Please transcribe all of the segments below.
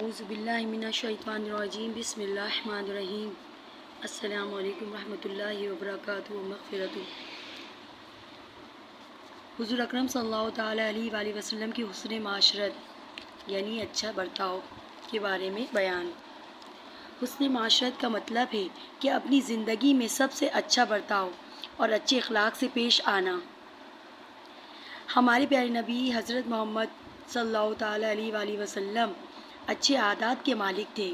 اعوذ باللہ من الشیطان الرجیم بسم اللہ الرحمن الرحیم السلام علیکم ورحمۃ اللہ وبرکاتہ مغفرت۔ حضور اکرم صلی اللہ تعالیٰ علیہ وآلہ وسلم کی حسن معاشرت یعنی اچھا برتاؤ کے بارے میں بیان۔ حسن معاشرت کا مطلب ہے کہ اپنی زندگی میں سب سے اچھا برتاؤ اور اچھے اخلاق سے پیش آنا۔ ہمارے پیارے نبی حضرت محمد صلی اللہ تعالیٰ علیہ وآلہ وسلم اچھے عادات کے مالک تھے۔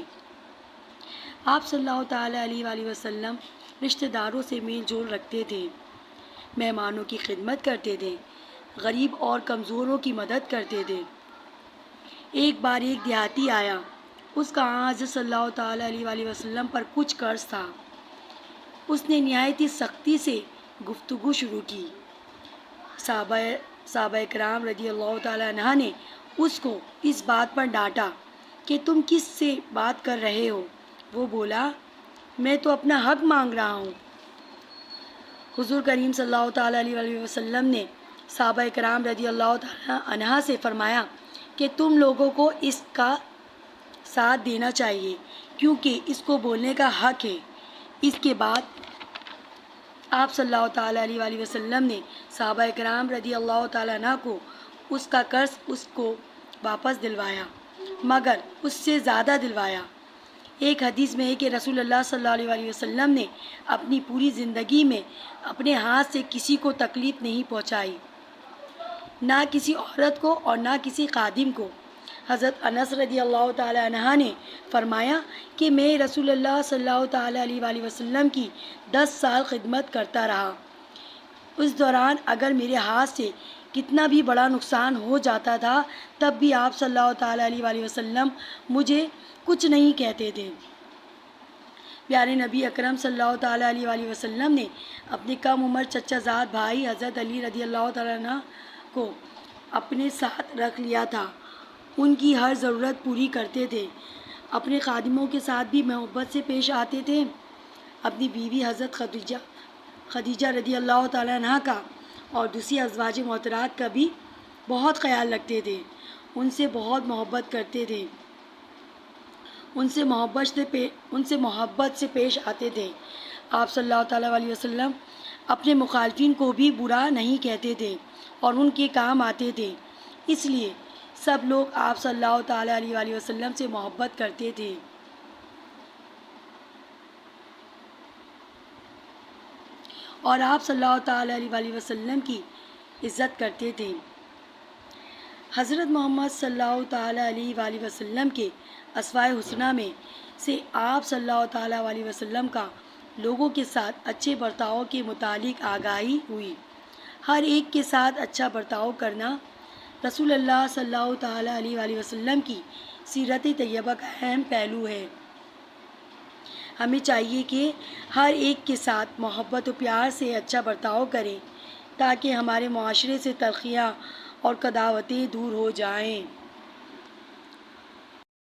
آپ صلی اللہ تعالیٰ علیہ وآلہ وسلم رشتہ داروں سے میل جول رکھتے تھے، مہمانوں کی خدمت کرتے تھے، غریب اور کمزوروں کی مدد کرتے تھے۔ ایک بار ایک دیہاتی آیا، اس کا حضرت صلی اللہ تعالیٰ علیہ وآلہ وسلم پر کچھ قرض تھا۔ اس نے نہایت ہی سختی سے گفتگو شروع کی۔ صحابہ کرام رضی اللہ تعالیٰ عنہ نے اس کو اس بات پر ڈانٹا کہ تم کس سے بات کر رہے ہو؟ وہ بولا، میں تو اپنا حق مانگ رہا ہوں۔ حضور کریم صلی اللہ تعالیٰ علیہ وآلہ وسلم نے صحابہ کرام رضی اللہ تعالیٰ عنہ سے فرمایا کہ تم لوگوں کو اس کا ساتھ دینا چاہیے کیونکہ اس کو بولنے کا حق ہے۔ اس کے بعد آپ صلی اللہ تعالیٰ علیہ وآلہ وسلم نے صحابہ کرام رضی اللہ تعالیٰ عنہ کو اس کا قرض اس کو واپس دلوایا، مگر اس سے زیادہ دلوایا۔ ایک حدیث میں ہے کہ رسول اللہ صلی اللہ علیہ وآلہ وسلم نے اپنی پوری زندگی میں اپنے ہاتھ سے کسی کو تکلیف نہیں پہنچائی، نہ کسی عورت کو اور نہ کسی خادم کو۔ حضرت انس رضی اللہ تعالیٰ عنہ نے فرمایا کہ میں رسول اللہ صلی اللہ تعالیٰ علیہ وآلہ وسلم کی 10 سال خدمت کرتا رہا۔ اس دوران اگر میرے ہاتھ سے کتنا بھی بڑا نقصان ہو جاتا تھا تب بھی آپ صلی اللہ تعالیٰ علیہ وآلہ وسلم مجھے کچھ نہیں کہتے تھے۔ پیارے نبی اکرم صلی اللہ تعالیٰ علیہ وآلہ وسلم نے اپنے کم عمر چچا زاد بھائی حضرت علی رضی اللہ تعالیٰ عنہ کو اپنے ساتھ رکھ لیا تھا۔ ان کی ہر ضرورت پوری کرتے تھے، اپنے خادموں کے ساتھ بھی محبت سے پیش آتے تھے۔ اپنی بیوی حضرت خدیجہ رضی اللہ تعالیٰ عنہ کا اور دوسری ازواج محترمات کا بھی بہت خیال رکھتے تھے، ان سے بہت محبت کرتے تھے، ان سے محبت سے پیش آتے تھے۔ آپ صلی اللہ تعالیٰ علیہ وسلم اپنے مخالفین کو بھی برا نہیں کہتے تھے اور ان کے کام آتے تھے، اس لیے سب لوگ آپ صلی اللہ تعالیٰ علیہ وآلہ وسلم سے محبت کرتے تھے اور آپ صلی اللہ تعالیٰ علیہ وآلہ وسلم کی عزت کرتے تھے۔ حضرت محمد صلی اللہ تعالیٰ علیہ وآلہ وسلم کے اسماء حسنہ میں سے آپ صلی اللہ تعالیٰ علیہ وسلم کا لوگوں کے ساتھ اچھے برتاؤ کے متعلق آگاہی ہوئی۔ ہر ایک کے ساتھ اچھا برتاؤ کرنا رسول اللہ صلی اللہ تعالیٰ علیہ وآلہ وسلم کی سیرت طیبہ کا اہم پہلو ہے۔ ہمیں چاہیے کہ ہر ایک کے ساتھ محبت و پیار سے اچھا برتاؤ کریں تاکہ ہمارے معاشرے سے تلخیاں اور قساوتیں دور ہو جائیں۔